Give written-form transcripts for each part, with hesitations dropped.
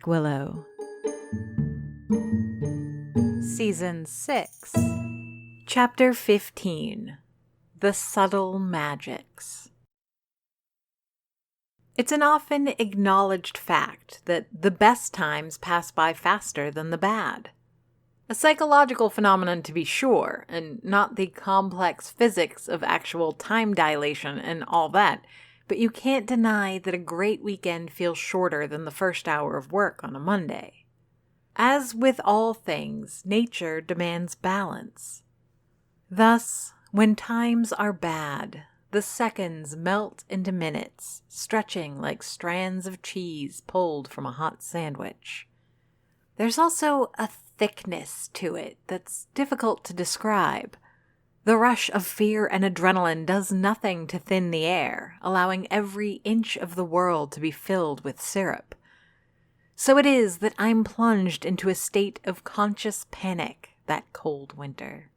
Willow, Season 6, Chapter 15, The Subtle Magics. It's an often acknowledged fact that the best times pass by faster than the bad. A psychological phenomenon to be sure, and not the complex physics of actual time dilation and all that, but you can't deny that a great weekend feels shorter than the first hour of work on a Monday. As with all things, nature demands balance. Thus, when times are bad, the seconds melt into minutes, stretching like strands of cheese pulled from a hot sandwich. There's also a thickness to it that's difficult to describe. The rush of fear and adrenaline does nothing to thin the air, allowing every inch of the world to be filled with syrup. So it is that I'm plunged into a state of conscious panic that cold winter.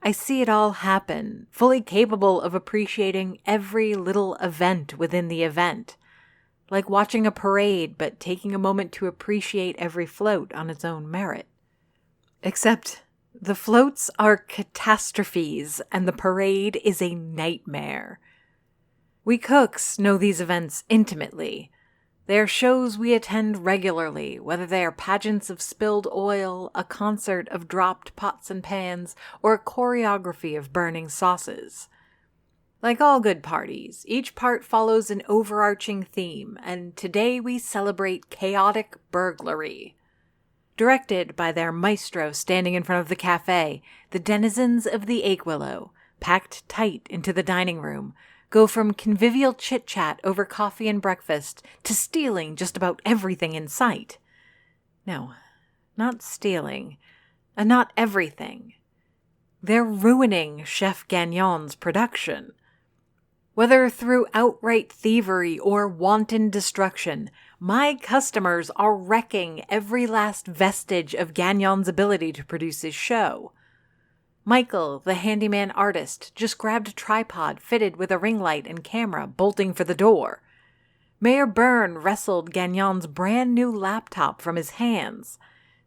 I see it all happen, fully capable of appreciating every little event within the event, like watching a parade but taking a moment to appreciate every float on its own merit. Except the floats are catastrophes, and the parade is a nightmare. We cooks know these events intimately. They are shows we attend regularly, whether they are pageants of spilled oil, a concert of dropped pots and pans, or a choreography of burning sauces. Like all good parties, each part follows an overarching theme, and today we celebrate chaotic burglary. Directed by their maestro standing in front of the cafe, the denizens of the Willow, packed tight into the dining room, go from convivial chit-chat over coffee and breakfast to stealing just about everything in sight. No, not stealing, and not everything. They're ruining Chef Gagnon's production. Whether through outright thievery or wanton destruction, my customers are wrecking every last vestige of Gagnon's ability to produce his show. Michael, the handyman artist, just grabbed a tripod fitted with a ring light and camera, bolting for the door. Mayor Byrne wrestled Gagnon's brand new laptop from his hands.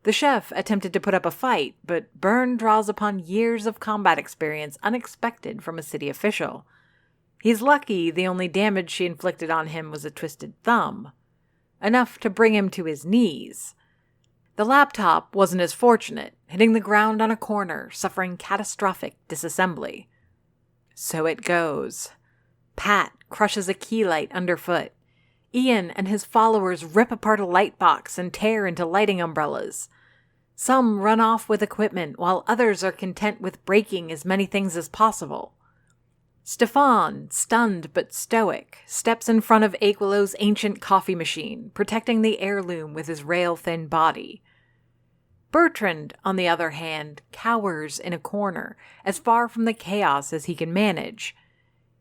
The chef attempted to put up a fight, but Byrne draws upon years of combat experience unexpected from a city official. He's lucky the only damage she inflicted on him was a twisted thumb. Enough to bring him to his knees. The laptop wasn't as fortunate, hitting the ground on a corner, suffering catastrophic disassembly. So it goes. Pat crushes a key light underfoot. Ian and his followers rip apart a light box and tear into lighting umbrellas. Some run off with equipment, while others are content with breaking as many things as possible. Stefan, stunned but stoic, steps in front of Aquilow's ancient coffee machine, protecting the heirloom with his rail-thin body. Bertrand, on the other hand, cowers in a corner, as far from the chaos as he can manage.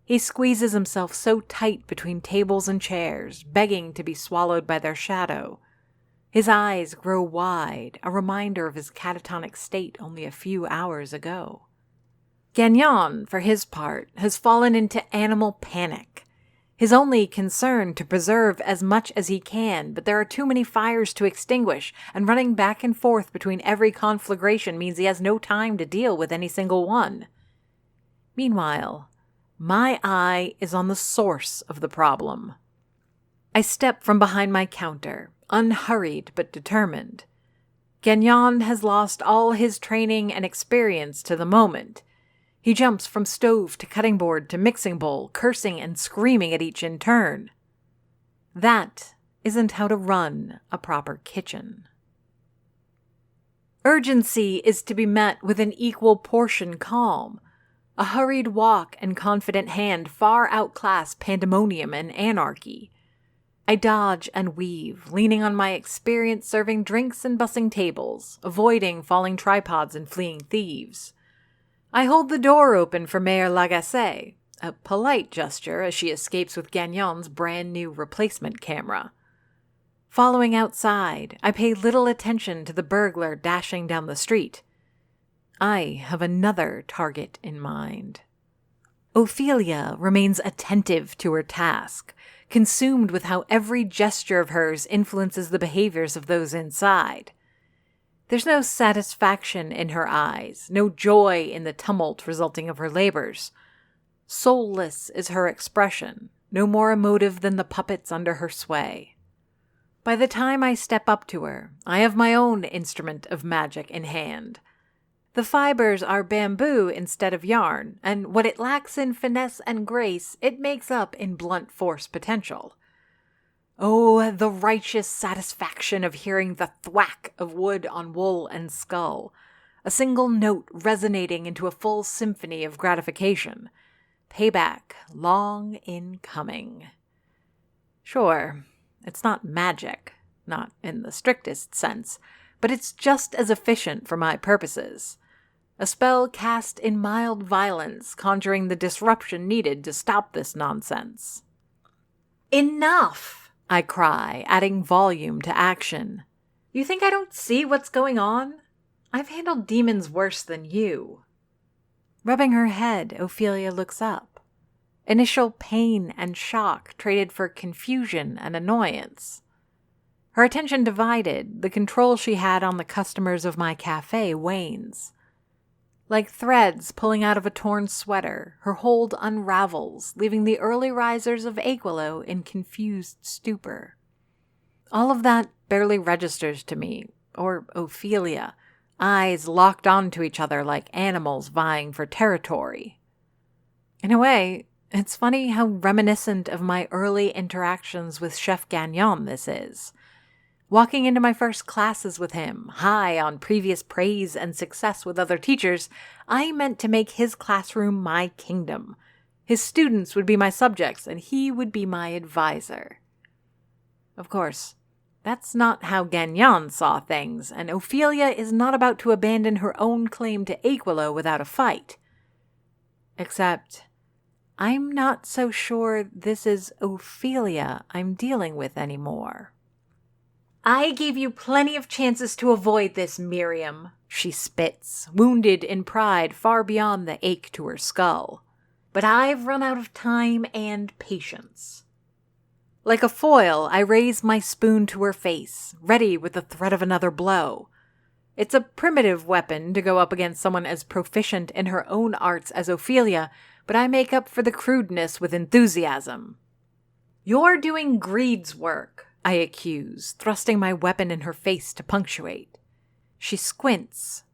He squeezes himself so tight between tables and chairs, begging to be swallowed by their shadow. His eyes grow wide, a reminder of his catatonic state only a few hours ago. Gagnon, for his part, has fallen into animal panic. His only concern to preserve as much as he can, but there are too many fires to extinguish, and running back and forth between every conflagration means he has no time to deal with any single one. Meanwhile, my eye is on the source of the problem. I step from behind my counter, unhurried but determined. Gagnon has lost all his training and experience to the moment. He jumps from stove to cutting board to mixing bowl, cursing and screaming at each in turn. That isn't how to run a proper kitchen. Urgency is to be met with an equal portion calm. A hurried walk and confident hand far outclass pandemonium and anarchy. I dodge and weave, leaning on my experience serving drinks and bussing tables, avoiding falling tripods and fleeing thieves. I hold the door open for Mayor Lagacé, a polite gesture as she escapes with Gagnon's brand new replacement camera. Following outside, I pay little attention to the burglar dashing down the street. I have another target in mind. Ophelia remains attentive to her task, consumed with how every gesture of hers influences the behaviors of those inside. There's no satisfaction in her eyes, no joy in the tumult resulting of her labors. Soulless is her expression, no more emotive than the puppets under her sway. By the time I step up to her, I have my own instrument of magic in hand. The fibers are bamboo instead of yarn, and what it lacks in finesse and grace, it makes up in blunt force potential. Oh, the righteous satisfaction of hearing the thwack of wood on wool and skull, a single note resonating into a full symphony of gratification. Payback long in coming. Sure, it's not magic, not in the strictest sense, but it's just as efficient for my purposes. A spell cast in mild violence, conjuring the disruption needed to stop this nonsense. Enough! I cry, adding volume to action. You think I don't see what's going on? I've handled demons worse than you. Rubbing her head, Ophelia looks up. Initial pain and shock traded for confusion and annoyance. Her attention divided, the control she had on the customers of my cafe wanes. Like threads pulling out of a torn sweater, her hold unravels, leaving the early risers of Aquilo in confused stupor. All of that barely registers to me, or Ophelia, eyes locked onto each other like animals vying for territory. In a way, it's funny how reminiscent of my early interactions with Chef Gagnon this is. Walking into my first classes with him, high on previous praise and success with other teachers, I meant to make his classroom my kingdom. His students would be my subjects, and he would be my advisor. Of course, that's not how Gagnon saw things, and Ophelia is not about to abandon her own claim to Aquilo without a fight. Except, I'm not so sure this is Ophelia I'm dealing with anymore. I gave you plenty of chances to avoid this, Miriam, she spits, wounded in pride far beyond the ache to her skull. But I've run out of time and patience. Like a foil, I raise my spoon to her face, ready with the threat of another blow. It's a primitive weapon to go up against someone as proficient in her own arts as Ophelia, but I make up for the crudeness with enthusiasm. You're doing greed's work, I accuse, thrusting my weapon in her face to punctuate. She squints.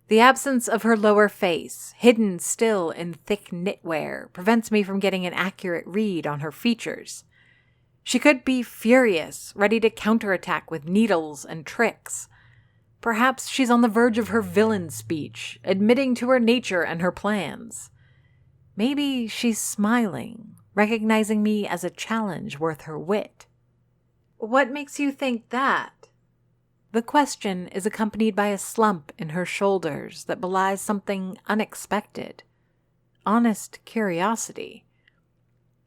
The absence of her lower face, hidden still in thick knitwear, prevents me from getting an accurate read on her features. She could be furious, ready to counterattack with needles and tricks. Perhaps she's on the verge of her villain speech, admitting to her nature and her plans. Maybe she's smiling, recognizing me as a challenge worth her wit. What makes you think that? The question is accompanied by a slump in her shoulders that belies something unexpected. Honest curiosity.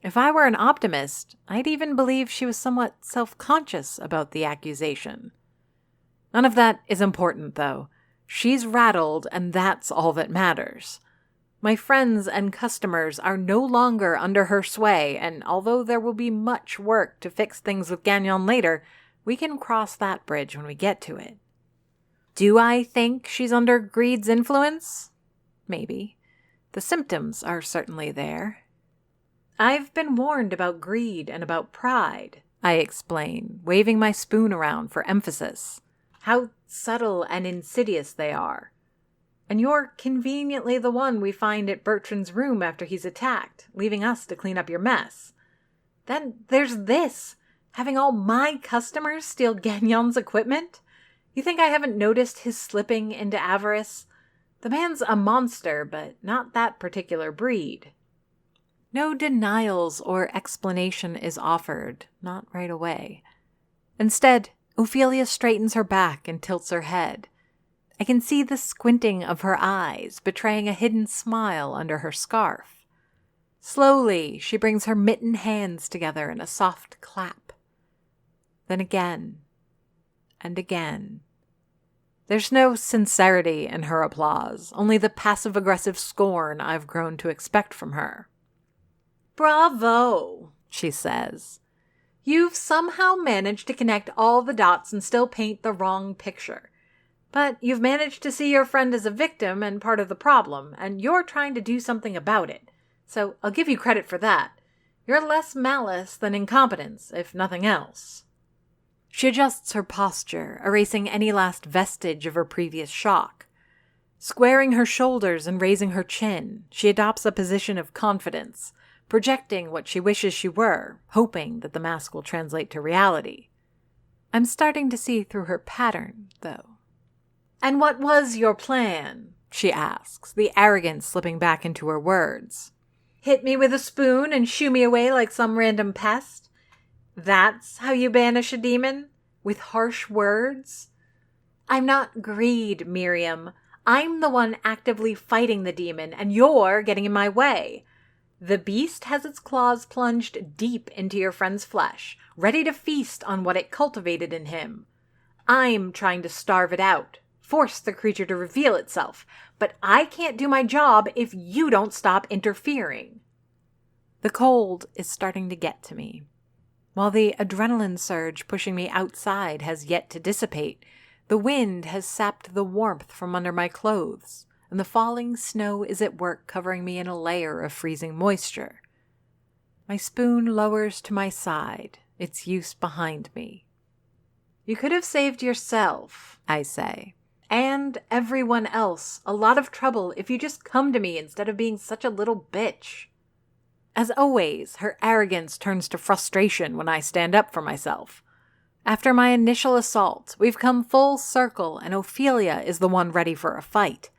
If I were an optimist, I'd even believe she was somewhat self-conscious about the accusation. None of that is important, though. She's rattled, and that's all that matters. My friends and customers are no longer under her sway, and although there will be much work to fix things with Gagnon later, we can cross that bridge when we get to it. Do I think she's under greed's influence? Maybe. The symptoms are certainly there. I've been warned about greed and about pride, I explain, waving my spoon around for emphasis. How subtle and insidious they are. And you're conveniently the one we find at Bertrand's room after he's attacked, leaving us to clean up your mess. Then there's this, having all my customers steal Gagnon's equipment. You think I haven't noticed his slipping into avarice? The man's a monster, but not that particular breed. No denials or explanation is offered, not right away. Instead, Ophelia straightens her back and tilts her head. I can see the squinting of her eyes, betraying a hidden smile under her scarf. Slowly, she brings her mittened hands together in a soft clap. Then again, and again. There's no sincerity in her applause, only the passive-aggressive scorn I've grown to expect from her. "Bravo," she says. "You've somehow managed to connect all the dots and still paint the wrong picture. But you've managed to see your friend as a victim and part of the problem, and you're trying to do something about it. So I'll give you credit for that. You're less malice than incompetence, if nothing else." She adjusts her posture, erasing any last vestige of her previous shock. Squaring her shoulders and raising her chin, she adopts a position of confidence, projecting what she wishes she were, hoping that the mask will translate to reality. I'm starting to see through her pattern, though. "And what was your plan?" she asks, the arrogance slipping back into her words. "Hit me with a spoon and shoo me away like some random pest? That's how you banish a demon? With harsh words? I'm not greed, Miriam. I'm the one actively fighting the demon, and you're getting in my way. The beast has its claws plunged deep into your friend's flesh, ready to feast on what it cultivated in him. I'm trying to starve it out, force the creature to reveal itself, but I can't do my job if you don't stop interfering." The cold is starting to get to me. While the adrenaline surge pushing me outside has yet to dissipate, the wind has sapped the warmth from under my clothes, and the falling snow is at work covering me in a layer of freezing moisture. My spoon lowers to my side, its use behind me. "You could have saved yourself," I say, "and everyone else a lot of trouble if you just come to me instead of being such a little bitch." As always, her arrogance turns to frustration when I stand up for myself. After my initial assault, we've come full circle and Ophelia is the one ready for a fight.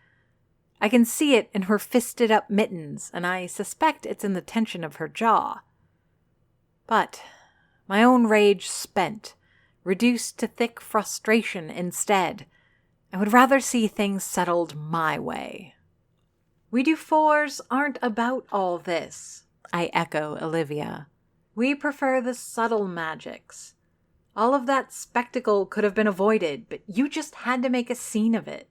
I can see it in her fisted-up mittens, and I suspect it's in the tension of her jaw. But my own rage spent, reduced to thick frustration instead, I would rather see things settled my way. "We Dufours aren't about all this," I echo Olivia. "We prefer the subtle magics. All of that spectacle could have been avoided, but you just had to make a scene of it."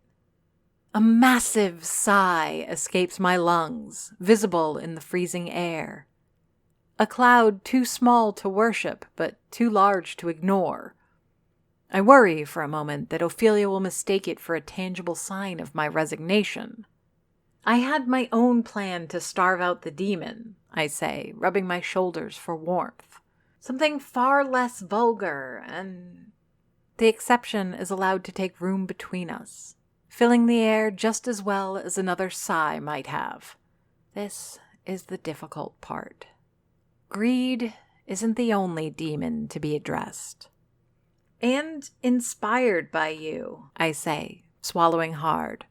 A massive sigh escapes my lungs, visible in the freezing air. A cloud too small to worship, but too large to ignore. I worry for a moment that Ophelia will mistake it for a tangible sign of my resignation. "I had my own plan to starve out the demon," I say, rubbing my shoulders for warmth. "Something far less vulgar and—" The exception is allowed to take room between us, filling the air just as well as another sigh might have. This is the difficult part. Greed isn't the only demon to be addressed. "And inspired by you," I say, swallowing hard.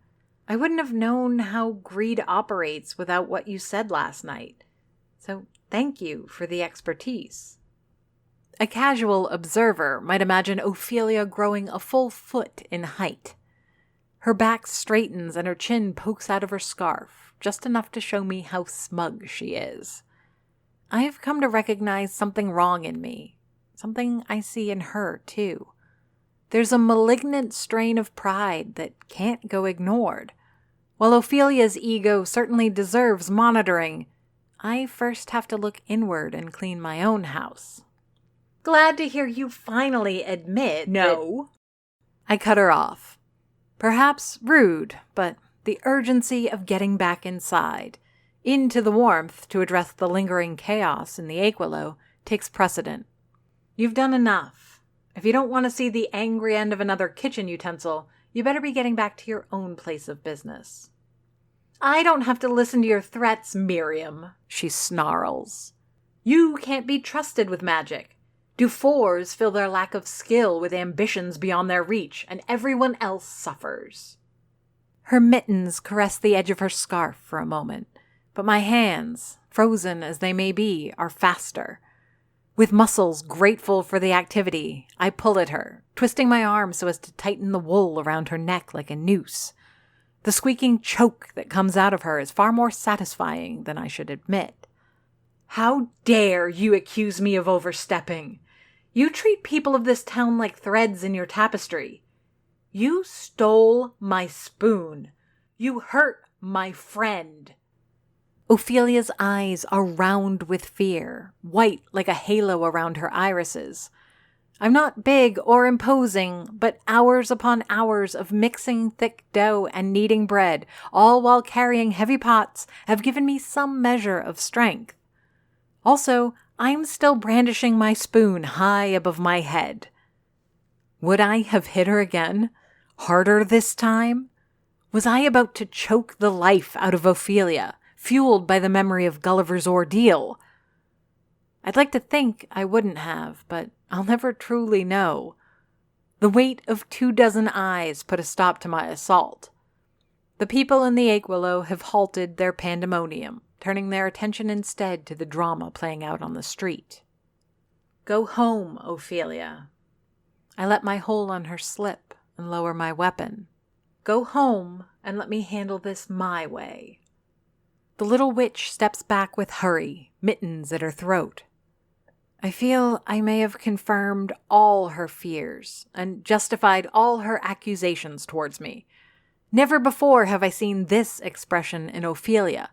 "I wouldn't have known how greed operates without what you said last night. So thank you for the expertise." A casual observer might imagine Ophelia growing a full foot in height. Her back straightens and her chin pokes out of her scarf, just enough to show me how smug she is. I have come to recognize something wrong in me, something I see in her, too. There's a malignant strain of pride that can't go ignored. While Ophelia's ego certainly deserves monitoring, I first have to look inward and clean my own house. "Glad to hear you finally admit No." I cut her off. Perhaps rude, but the urgency of getting back inside, into the warmth to address the lingering chaos in the Aquilo, takes precedent. "You've done enough. If you don't want to see the angry end of another kitchen utensil, you better be getting back to your own place of business." "I don't have to listen to your threats, Miriam," she snarls. "You can't be trusted with magic. Dufours fill their lack of skill with ambitions beyond their reach, and everyone else suffers." Her mittens caress the edge of her scarf for a moment, but my hands, frozen as they may be, are faster. With muscles grateful for the activity, I pull at her, twisting my arm so as to tighten the wool around her neck like a noose. The squeaking choke that comes out of her is far more satisfying than I should admit. "How dare you accuse me of overstepping? You treat people of this town like threads in your tapestry. You stole my spoon. You hurt my friend." Ophelia's eyes are round with fear, white like a halo around her irises. I'm not big or imposing, but hours upon hours of mixing thick dough and kneading bread, all while carrying heavy pots, have given me some measure of strength. Also, I'm still brandishing my spoon high above my head. Would I have hit her again? Harder this time? Was I about to choke the life out of Ophelia, fueled by the memory of Gulliver's ordeal? I'd like to think I wouldn't have, but I'll never truly know. The weight of 24 eyes put a stop to my assault. The people in the Aquilo have halted their pandemonium, turning their attention instead to the drama playing out on the street. Go home, Ophelia. I let my hold on her slip and lower my weapon. Go home and let me handle this my way. The little witch steps back with hurry, mittens at her throat. I feel I may have confirmed all her fears and justified all her accusations towards me. Never before have I seen this expression in Ophelia.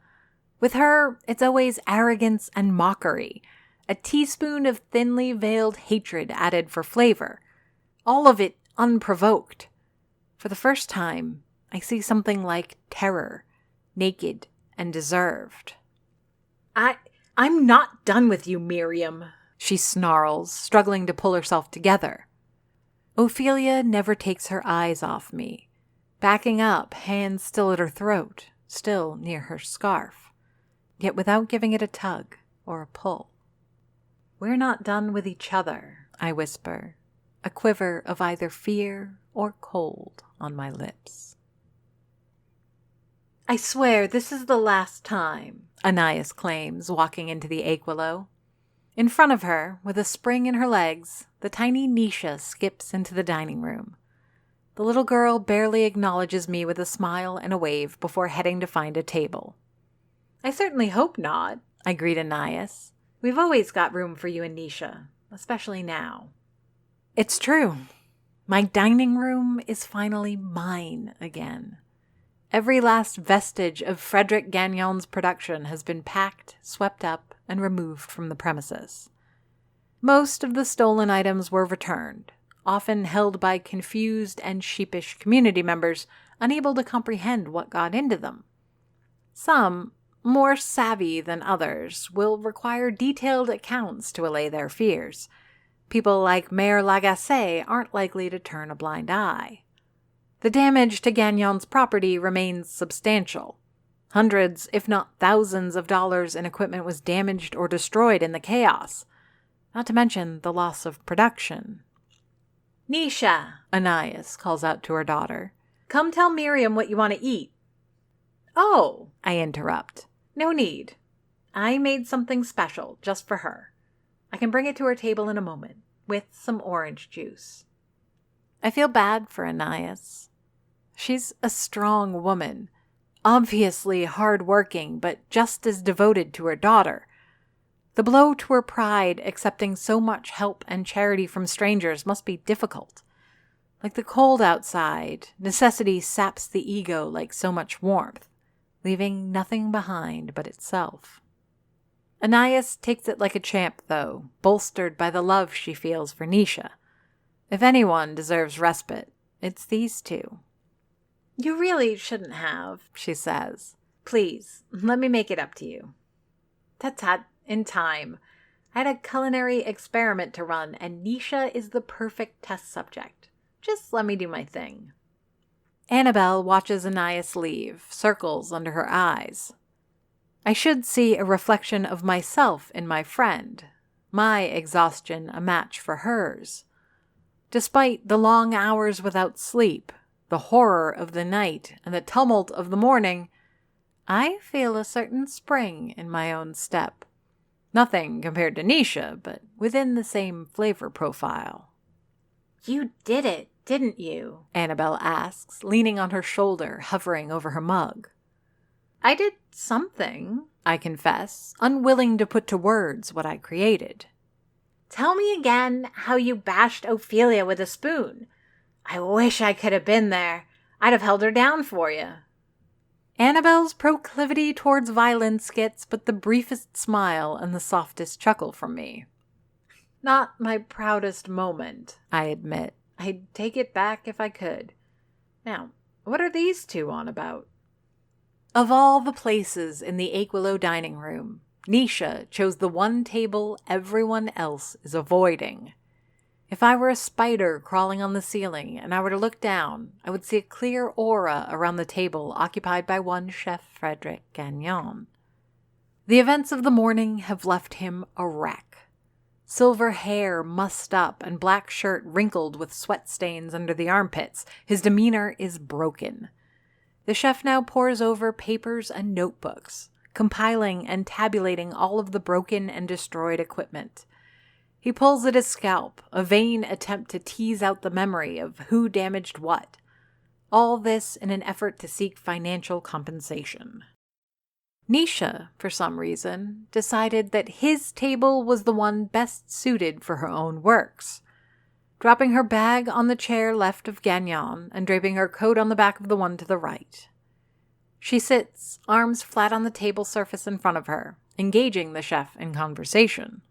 With her, it's always arrogance and mockery, a teaspoon of thinly veiled hatred added for flavor, all of it unprovoked. For the first time, I see something like terror, naked and deserved. I'm not done with you, Miriam, she snarls, struggling to pull herself together. Ophelia never takes her eyes off me, backing up, hands still at her throat, still near her scarf, yet without giving it a tug or a pull. We're not done with each other, I whisper, a quiver of either fear or cold on my lips. I swear this is the last time, Anais claims, walking into the Aquilo. In front of her, with a spring in her legs, the tiny Nisha skips into the dining room. The little girl barely acknowledges me with a smile and a wave before heading to find a table. I certainly hope not, I greet Anais. We've always got room for you and Nisha, especially now. It's true. My dining room is finally mine again. Every last vestige of Frederick Gagnon's production has been packed, swept up, and removed from the premises. Most of the stolen items were returned, often held by confused and sheepish community members unable to comprehend what got into them. Some, more savvy than others, will require detailed accounts to allay their fears. People like Mayor Lagacé aren't likely to turn a blind eye. The damage to Gagnon's property remains substantial. Hundreds, if not thousands of dollars in equipment was damaged or destroyed in the chaos, not to mention the loss of production. Nisha, Anais calls out to her daughter, come tell Miriam what you want to eat. Oh, I interrupt. No need. I made something special just for her. I can bring it to her table in a moment, with some orange juice. I feel bad for Anais. She's a strong woman, obviously hard-working, but just as devoted to her daughter. The blow to her pride accepting so much help and charity from strangers must be difficult. Like the cold outside, necessity saps the ego like so much warmth, leaving nothing behind but itself. Anais takes it like a champ, though, bolstered by the love she feels for Nisha. If anyone deserves respite, it's these two. You really shouldn't have, she says. Please, let me make it up to you. Tut-tut, in time. I had a culinary experiment to run, and Nisha is the perfect test subject. Just let me do my thing. Annabelle watches Anais leave, circles under her eyes. I should see a reflection of myself in my friend, my exhaustion a match for hers. Despite the long hours without sleep, the horror of the night, and the tumult of the morning, I feel a certain spring in my own step. Nothing compared to Nisha, but within the same flavor profile. You did it, didn't you? Annabelle asks, leaning on her shoulder, hovering over her mug. I did something, I confess, unwilling to put to words what I created. Tell me again how you bashed Ophelia with a spoon. I wish I could have been there. I'd have held her down for you. Annabelle's proclivity towards violence gets but the briefest smile and the softest chuckle from me. Not my proudest moment, I admit. I'd take it back if I could. Now, what are these two on about? Of all the places in the Aquilo dining room, Nisha chose the one table everyone else is avoiding. If I were a spider crawling on the ceiling and I were to look down, I would see a clear aura around the table occupied by one Chef Frederic Gagnon. The events of the morning have left him a wreck. Silver hair mussed up and black shirt wrinkled with sweat stains under the armpits, his demeanor is broken. The chef now pores over papers and notebooks, compiling and tabulating all of the broken and destroyed equipment. He pulls at his scalp, a vain attempt to tease out the memory of who damaged what. All this in an effort to seek financial compensation. Nisha, for some reason, decided that his table was the one best suited for her own works. Dropping her bag on the chair left of Gagnon and draping her coat on the back of the one to the right. She sits, arms flat on the table surface in front of her, engaging the chef in conversation.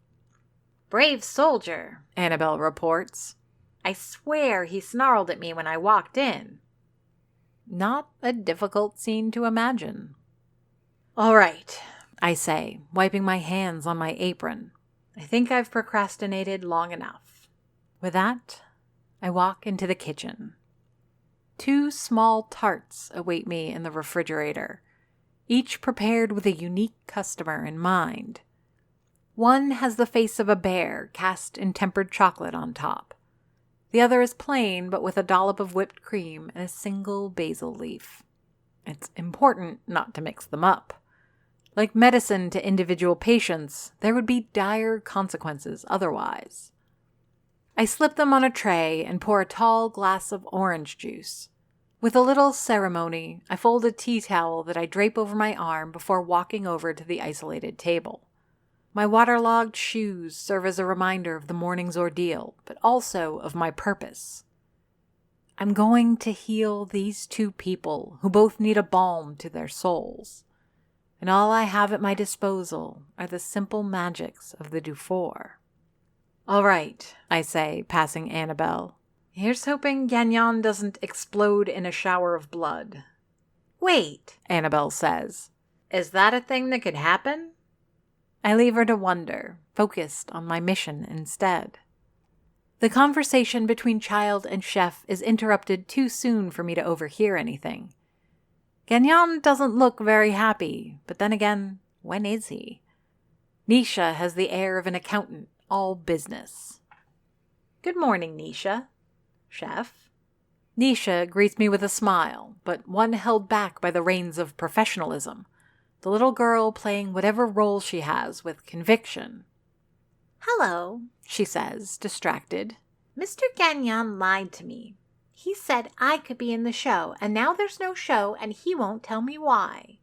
"Brave soldier," Annabelle reports. "I swear he snarled at me when I walked in." Not a difficult scene to imagine. "All right," I say, wiping my hands on my apron. I think I've procrastinated long enough. With that, I walk into the kitchen. 2 small tarts await me in the refrigerator, each prepared with a unique customer in mind. One has the face of a bear cast in tempered chocolate on top. The other is plain, but with a dollop of whipped cream and a single basil leaf. It's important not to mix them up. Like medicine to individual patients, there would be dire consequences otherwise. I slip them on a tray and pour a tall glass of orange juice. With a little ceremony, I fold a tea towel that I drape over my arm before walking over to the isolated table. My waterlogged shoes serve as a reminder of the morning's ordeal, but also of my purpose. I'm going to heal these 2 people who both need a balm to their souls. And all I have at my disposal are the simple magics of the Dufour. "All right," I say, passing Annabelle. "Here's hoping Gagnon doesn't explode in a shower of blood." "Wait," Annabelle says. "Is that a thing that could happen?" I leave her to wonder, focused on my mission instead. The conversation between child and chef is interrupted too soon for me to overhear anything. Gagnon doesn't look very happy, but then again, when is he? Nisha has the air of an accountant, all business. "Good morning, Nisha." "Chef." Nisha greets me with a smile, but one held back by the reins of professionalism, the little girl playing whatever role she has with conviction. "Hello," she says, distracted. "Mr. Gagnon lied to me. He said I could be in the show, and now there's no show, and he won't tell me why."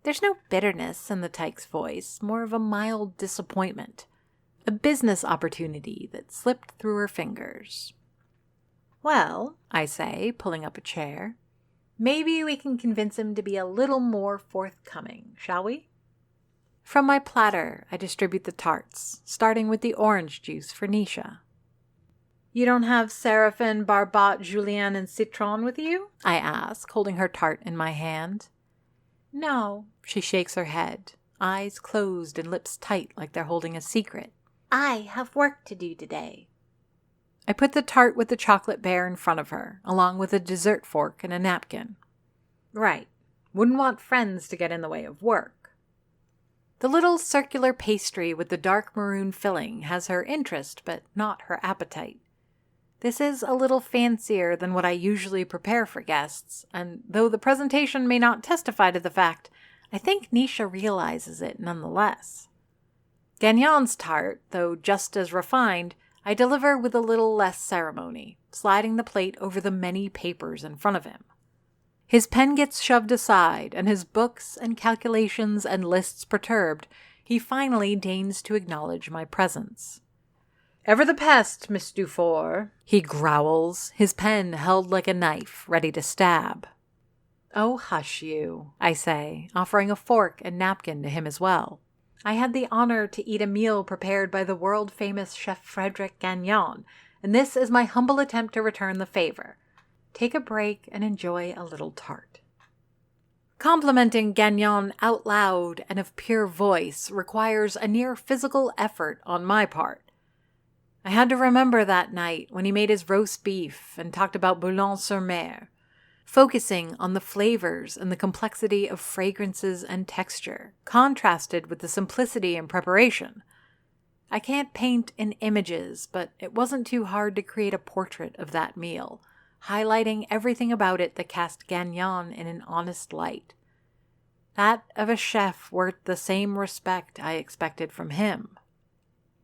There's no bitterness in the tyke's voice, more of a mild disappointment. A business opportunity that slipped through her fingers. "Well," I say, pulling up a chair, "maybe we can convince him to be a little more forthcoming, shall we?" From my platter, I distribute the tarts, starting with the orange juice for Nisha. "You don't have Seraphine, Barbat, Julienne, and Citron with you?" I ask, holding her tart in my hand. "No." She shakes her head, eyes closed and lips tight like they're holding a secret. "I have work to do today." I put the tart with the chocolate bear in front of her, along with a dessert fork and a napkin. "Right. Wouldn't want friends to get in the way of work." The little circular pastry with the dark maroon filling has her interest, but not her appetite. This is a little fancier than what I usually prepare for guests, and though the presentation may not testify to the fact, I think Nisha realizes it nonetheless. Gagnon's tart, though just as refined, I deliver with a little less ceremony, sliding the plate over the many papers in front of him. His pen gets shoved aside, and his books and calculations and lists perturbed, he finally deigns to acknowledge my presence. "Ever the pest, Miss Dufour," he growls, his pen held like a knife, ready to stab. Oh, hush you, I say, offering a fork and napkin to him as well. I had the honor to eat a meal prepared by the world-famous chef Frederic Gagnon, and this is my humble attempt to return the favor. Take a break and enjoy a little tart. Complimenting Gagnon out loud and of pure voice requires a near physical effort on my part. I had to remember that night when he made his roast beef and talked about Boulogne-sur-Mer, focusing on the flavors and the complexity of fragrances and texture, contrasted with the simplicity in preparation. I can't paint in images, but it wasn't too hard to create a portrait of that meal, highlighting everything about it that cast Gagnon in an honest light. That of a chef worth the same respect I expected from him.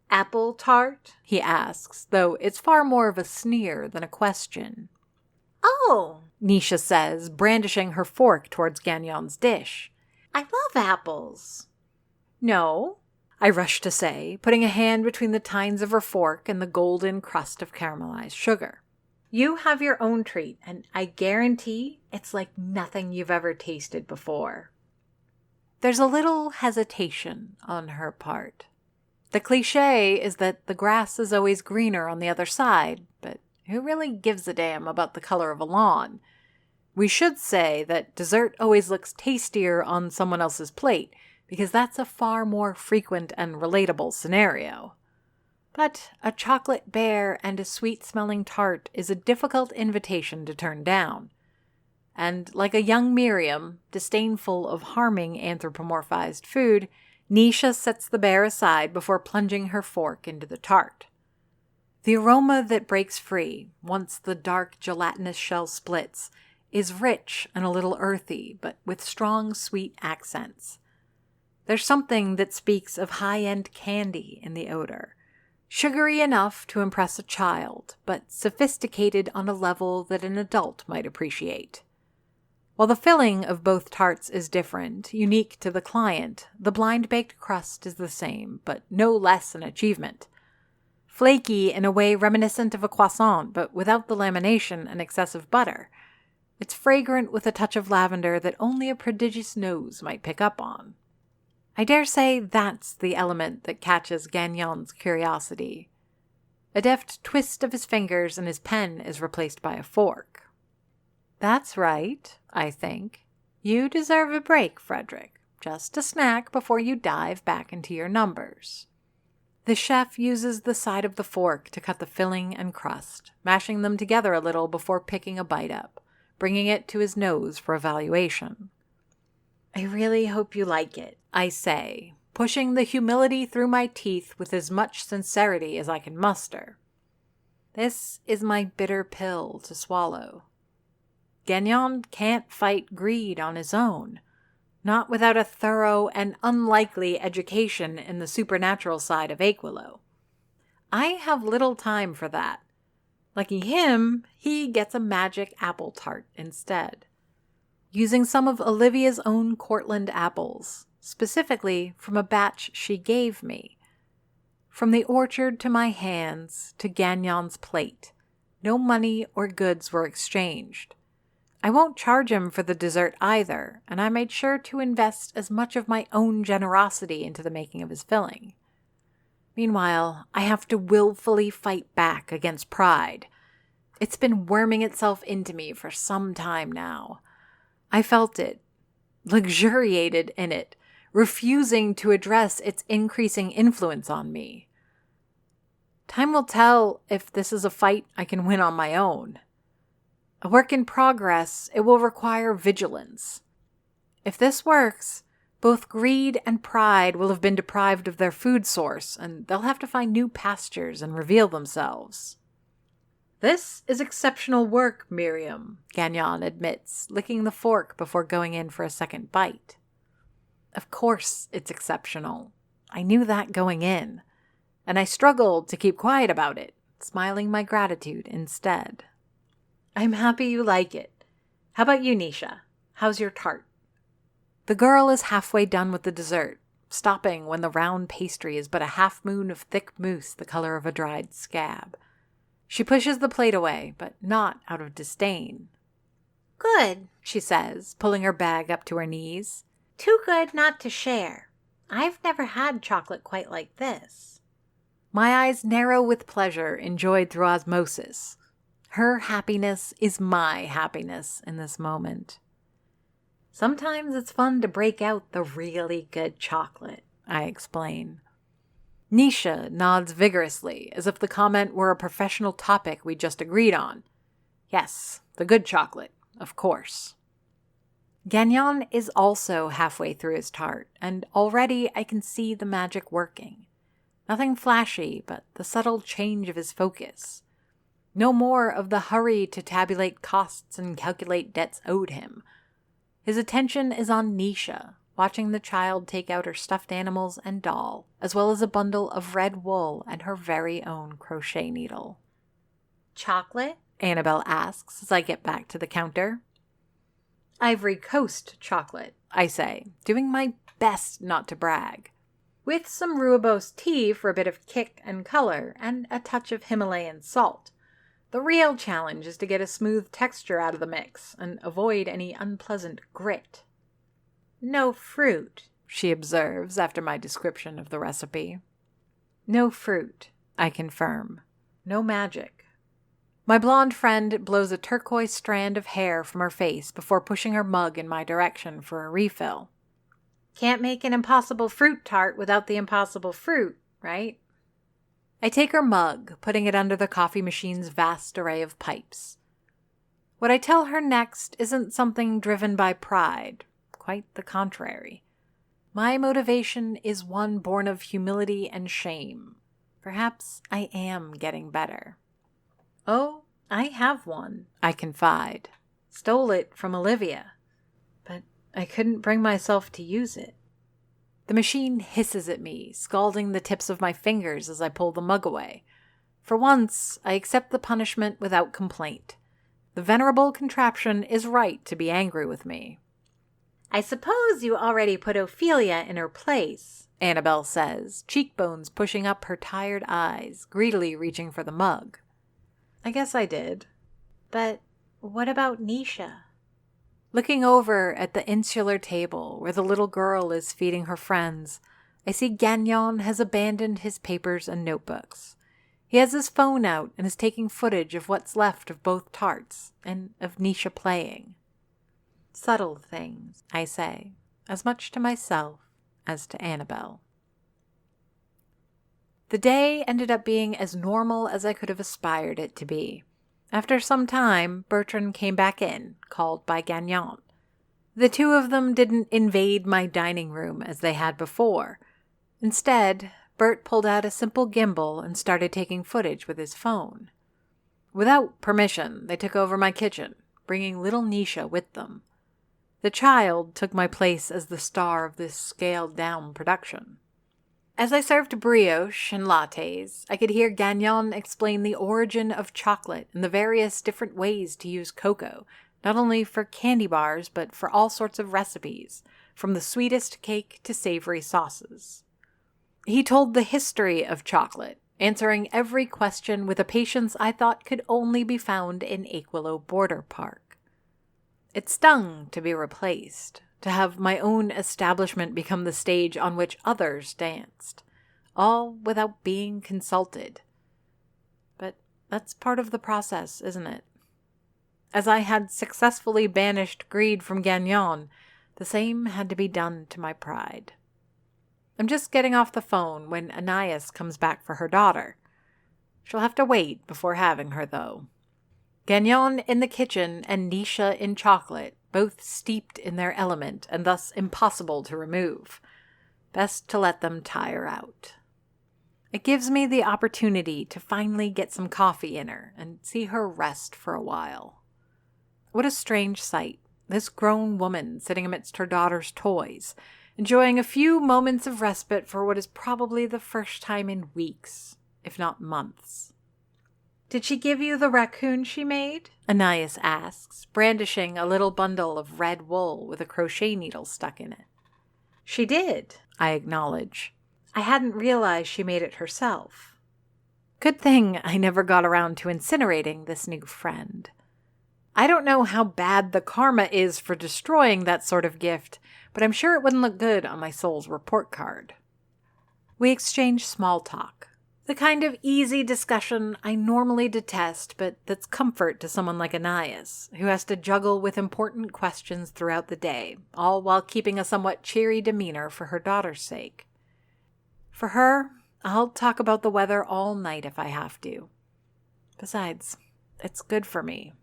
Apple tart? He asks, though it's far more of a sneer than a question. Oh, Nisha says, brandishing her fork towards Gagnon's dish. I love apples. No, I rush to say, putting a hand between the tines of her fork and the golden crust of caramelized sugar. You have your own treat, and I guarantee it's like nothing you've ever tasted before. There's a little hesitation on her part. The cliché is that the grass is always greener on the other side, but who really gives a damn about the color of a lawn? We should say that dessert always looks tastier on someone else's plate, because that's a far more frequent and relatable scenario. But a chocolate bear and a sweet-smelling tart is a difficult invitation to turn down. And like a young Miriam, disdainful of harming anthropomorphized food, Nisha sets the bear aside before plunging her fork into the tart. The aroma that breaks free, once the dark gelatinous shell splits, is rich and a little earthy, but with strong sweet accents. There's something that speaks of high-end candy in the odor. Sugary enough to impress a child, but sophisticated on a level that an adult might appreciate. While the filling of both tarts is different, unique to the client, the blind-baked crust is the same, but no less an achievement. Flaky in a way reminiscent of a croissant, but without the lamination and excessive butter. It's fragrant with a touch of lavender that only a prodigious nose might pick up on. I dare say that's the element that catches Gagnon's curiosity. A deft twist of his fingers and his pen is replaced by a fork. That's right, I think. You deserve a break, Frederic. Just a snack before you dive back into your numbers. The chef uses the side of the fork to cut the filling and crust, mashing them together a little before picking a bite up, bringing it to his nose for evaluation. I really hope you like it, I say, pushing the humility through my teeth with as much sincerity as I can muster. This is my bitter pill to swallow. Gagnon can't fight greed on his own, not without a thorough and unlikely education in the supernatural side of Aquilo. I have little time for that. Lucky him, he gets a magic apple tart instead. Using some of Olivia's own Cortland apples, specifically from a batch she gave me. From the orchard to my hands, to Gagnon's plate, no money or goods were exchanged. I won't charge him for the dessert either, and I made sure to invest as much of my own generosity into the making of his filling. Meanwhile, I have to willfully fight back against pride. It's been worming itself into me for some time now. I felt it, luxuriated in it, refusing to address its increasing influence on me. Time will tell if this is a fight I can win on my own. A work in progress, it will require vigilance. If this works, both greed and pride will have been deprived of their food source, and they'll have to find new pastures and reveal themselves. This is exceptional work, Miriam, Gagnon admits, licking the fork before going in for a second bite. Of course it's exceptional. I knew that going in, and I struggled to keep quiet about it, smiling my gratitude instead. I'm happy you like it. How about you, Nisha? How's your tart? The girl is halfway done with the dessert, stopping when the round pastry is but a half-moon of thick mousse the color of a dried scab. She pushes the plate away, but not out of disdain. Good, she says, pulling her bag up to her knees. Too good not to share. I've never had chocolate quite like this. My eyes narrow with pleasure enjoyed through osmosis. Her happiness is my happiness in this moment. Sometimes it's fun to break out the really good chocolate, I explain. Nisha nods vigorously, as if the comment were a professional topic we just agreed on. Yes, the good chocolate, of course. Gagnon is also halfway through his tart, and already I can see the magic working. Nothing flashy, but the subtle change of his focus. No more of the hurry to tabulate costs and calculate debts owed him. His attention is on Nisha, watching the child take out her stuffed animals and doll, as well as a bundle of red wool and her very own crochet needle. Chocolate? Annabelle asks as I get back to the counter. Ivory Coast chocolate, I say, doing my best not to brag. With some rooibos tea for a bit of kick and color, and a touch of Himalayan salt. The real challenge is to get a smooth texture out of the mix and avoid any unpleasant grit. No fruit, she observes after my description of the recipe. No fruit, I confirm. No magic. My blonde friend blows a turquoise strand of hair from her face before pushing her mug in my direction for a refill. Can't make an impossible fruit tart without the impossible fruit, right? I take her mug, putting it under the coffee machine's vast array of pipes. What I tell her next isn't something driven by pride. Quite the contrary. My motivation is one born of humility and shame. Perhaps I am getting better. Oh, I have one, I confide. Stole it from Olivia. But I couldn't bring myself to use it. The machine hisses at me, scalding the tips of my fingers as I pull the mug away. For once, I accept the punishment without complaint. The venerable contraption is right to be angry with me. I suppose you already put Ophelia in her place, Annabelle says, cheekbones pushing up her tired eyes, greedily reaching for the mug. I guess I did. But what about Nisha? Looking over at the insular table where the little girl is feeding her friends, I see Gagnon has abandoned his papers and notebooks. He has his phone out and is taking footage of what's left of both tarts and of Nisha playing. Subtle things, I say, as much to myself as to Annabelle. The day ended up being as normal as I could have aspired it to be. After some time, Bertrand came back in, called by Gagnon. The two of them didn't invade my dining room as they had before. Instead, Bert pulled out a simple gimbal and started taking footage with his phone. Without permission, they took over my kitchen, bringing little Nisha with them. The child took my place as the star of this scaled-down production. As I served brioche and lattes, I could hear Gagnon explain the origin of chocolate and the various different ways to use cocoa, not only for candy bars, but for all sorts of recipes, from the sweetest cake to savory sauces. He told the history of chocolate, answering every question with a patience I thought could only be found in Aquilo Border Park. It stung to be replaced, to have my own establishment become the stage on which others danced, all without being consulted. But that's part of the process, isn't it? As I had successfully banished greed from Gagnon, the same had to be done to my pride. I'm just getting off the phone when Anais comes back for her daughter. She'll have to wait before having her, though. Gagnon in the kitchen and Nisha in chocolate, both steeped in their element and thus impossible to remove. Best to let them tire out. It gives me the opportunity to finally get some coffee in her and see her rest for a while. What a strange sight, this grown woman sitting amidst her daughter's toys, enjoying a few moments of respite for what is probably the first time in weeks, if not months. Did she give you the raccoon she made? Anais asks, brandishing a little bundle of red wool with a crochet needle stuck in it. She did, I acknowledge. I hadn't realized she made it herself. Good thing I never got around to incinerating this new friend. I don't know how bad the karma is for destroying that sort of gift, but I'm sure it wouldn't look good on my soul's report card. We exchange small talk. The kind of easy discussion I normally detest, but that's comfort to someone like Anais, who has to juggle with important questions throughout the day, all while keeping a somewhat cheery demeanor for her daughter's sake. For her, I'll talk about the weather all night if I have to. Besides, it's good for me.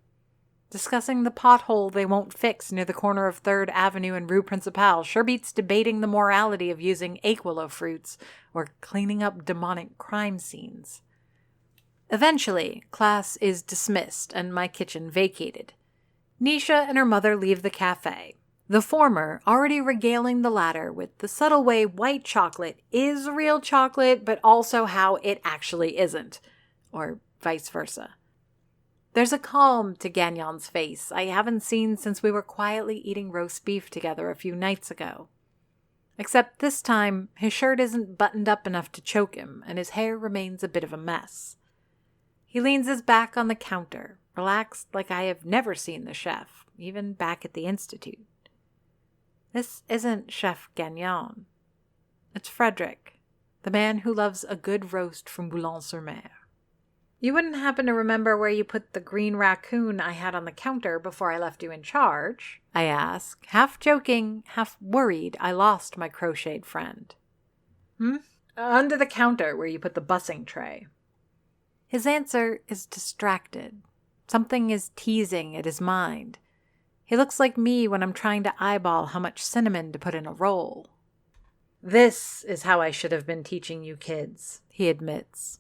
Discussing the pothole they won't fix near the corner of 3rd Avenue and Rue Principale sure beats debating the morality of using Aquilo fruits or cleaning up demonic crime scenes. Eventually, class is dismissed and my kitchen vacated. Nisha and her mother leave the cafe, the former already regaling the latter with the subtle way white chocolate is real chocolate, but also how it actually isn't, or vice versa. There's a calm to Gagnon's face I haven't seen since we were quietly eating roast beef together a few nights ago. Except this time, his shirt isn't buttoned up enough to choke him, and his hair remains a bit of a mess. He leans his back on the counter, relaxed like I have never seen the chef, even back at the Institute. This isn't Chef Gagnon. It's Frederick, the man who loves a good roast from Boulogne-sur-Mer. You wouldn't happen to remember where you put the green raccoon I had on the counter before I left you in charge? I ask, half joking, half worried I lost my crocheted friend. Under the counter where you put the bussing tray. His answer is distracted. Something is teasing at his mind. He looks like me when I'm trying to eyeball how much cinnamon to put in a roll. This is how I should have been teaching you kids, he admits.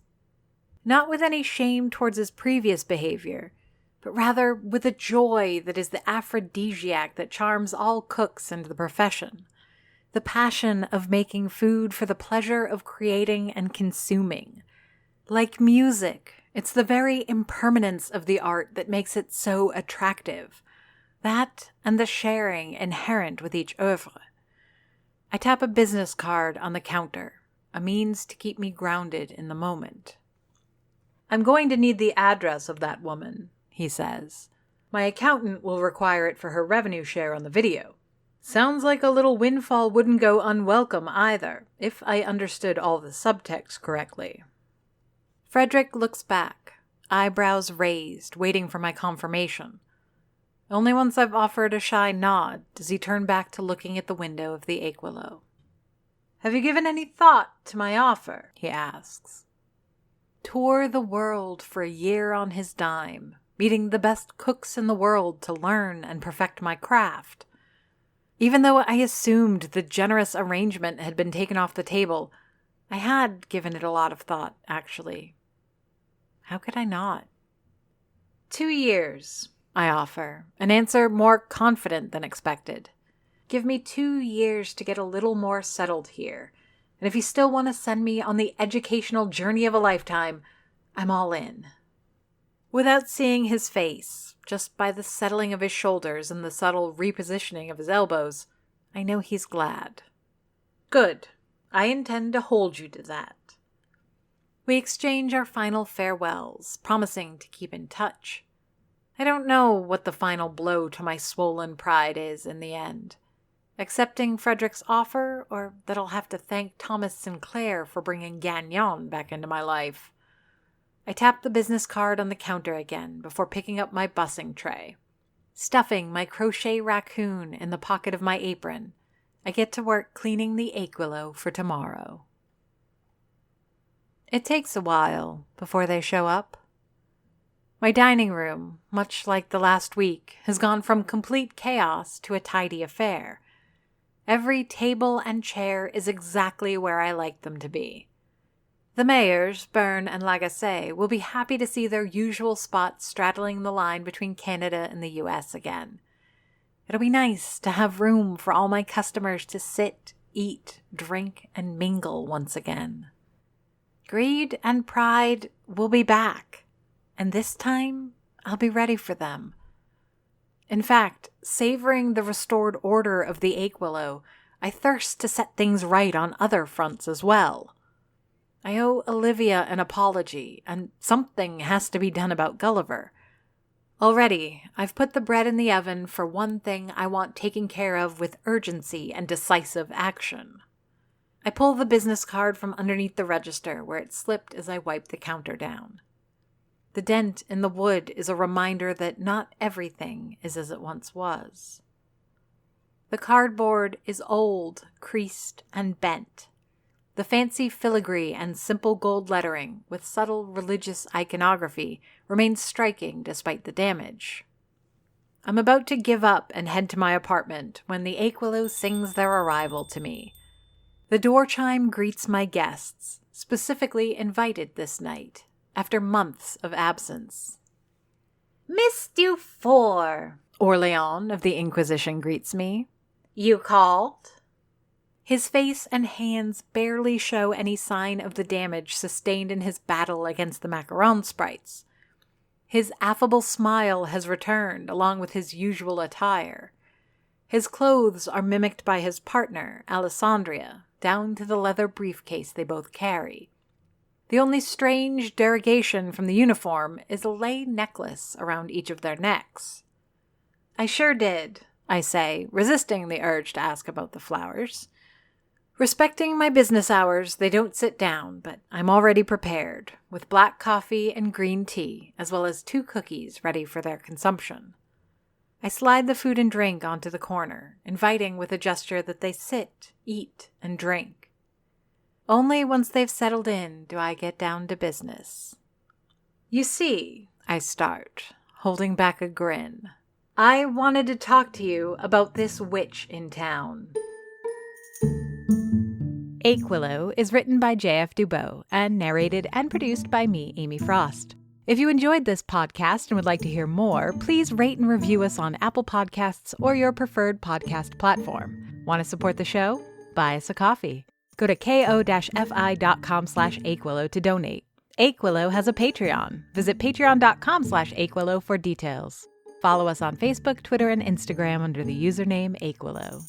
Not with any shame towards his previous behavior, but rather with a joy that is the aphrodisiac that charms all cooks into the profession. The passion of making food for the pleasure of creating and consuming. Like music, it's the very impermanence of the art that makes it so attractive. That and the sharing inherent with each oeuvre. I tap a business card on the counter, a means to keep me grounded in the moment. I'm going to need the address of that woman, he says. My accountant will require it for her revenue share on the video. Sounds like a little windfall wouldn't go unwelcome either, if I understood all the subtext correctly. Frederick looks back, eyebrows raised, waiting for my confirmation. Only once I've offered a shy nod does he turn back to looking at the window of the Aquilo. Have you given any thought to my offer? He asks. Tour the world for a year on his dime, meeting the best cooks in the world to learn and perfect my craft. Even though I assumed the generous arrangement had been taken off the table, I had given it a lot of thought, actually. How could I not? 2 years, I offer, an answer more confident than expected. Give me 2 years to get a little more settled here. And if you still want to send me on the educational journey of a lifetime, I'm all in. Without seeing his face, just by the settling of his shoulders and the subtle repositioning of his elbows, I know he's glad. Good. I intend to hold you to that. We exchange our final farewells, promising to keep in touch. I don't know what the final blow to my swollen pride is in the end. Accepting Frederick's offer, or that I'll have to thank Thomas Sinclair for bringing Gagnon back into my life. I tap the business card on the counter again before picking up my bussing tray. Stuffing my crochet raccoon in the pocket of my apron, I get to work cleaning the Aquilo for tomorrow. It takes a while before they show up. My dining room, much like the last week, has gone from complete chaos to a tidy affair. Every table and chair is exactly where I like them to be. The mayors, Byrne and Lagacé, will be happy to see their usual spot straddling the line between Canada and the US again. It'll be nice to have room for all my customers to sit, eat, drink, and mingle once again. Greed and pride will be back, and this time I'll be ready for them. In fact, savoring the restored order of the Aquilo, I thirst to set things right on other fronts as well. I owe Olivia an apology, and something has to be done about Gulliver. Already, I've put the bread in the oven for one thing I want taken care of with urgency and decisive action. I pull the business card from underneath the register where it slipped as I wipe the counter down. The dent in the wood is a reminder that not everything is as it once was. The cardboard is old, creased, and bent. The fancy filigree and simple gold lettering with subtle religious iconography remains striking despite the damage. I'm about to give up and head to my apartment when the Aquilo sings their arrival to me. The door chime greets my guests, specifically invited this night, after months of absence. Miss Dufour, Orleans of the Inquisition greets me. You called? His face and hands barely show any sign of the damage sustained in his battle against the macaron sprites. His affable smile has returned along with his usual attire. His clothes are mimicked by his partner, Alessandria, down to the leather briefcase they both carry. The only strange derogation from the uniform is a lei necklace around each of their necks. I sure did, I say, resisting the urge to ask about the flowers. Respecting my business hours, they don't sit down, but I'm already prepared, with black coffee and green tea, as well as 2 cookies ready for their consumption. I slide the food and drink onto the corner, inviting with a gesture that they sit, eat, and drink. Only once they've settled in do I get down to business. You see, I start, holding back a grin. I wanted to talk to you about this witch in town. Aquilo is written by J.F. Dubow and narrated and produced by me, Amy Frost. If you enjoyed this podcast and would like to hear more, please rate and review us on Apple Podcasts or your preferred podcast platform. Want to support the show? Buy us a coffee. Go to ko-fi.com/Aquilo to donate. Aquilo has a Patreon. Visit patreon.com/Aquilo for details. Follow us on Facebook, Twitter, and Instagram under the username Aquilo.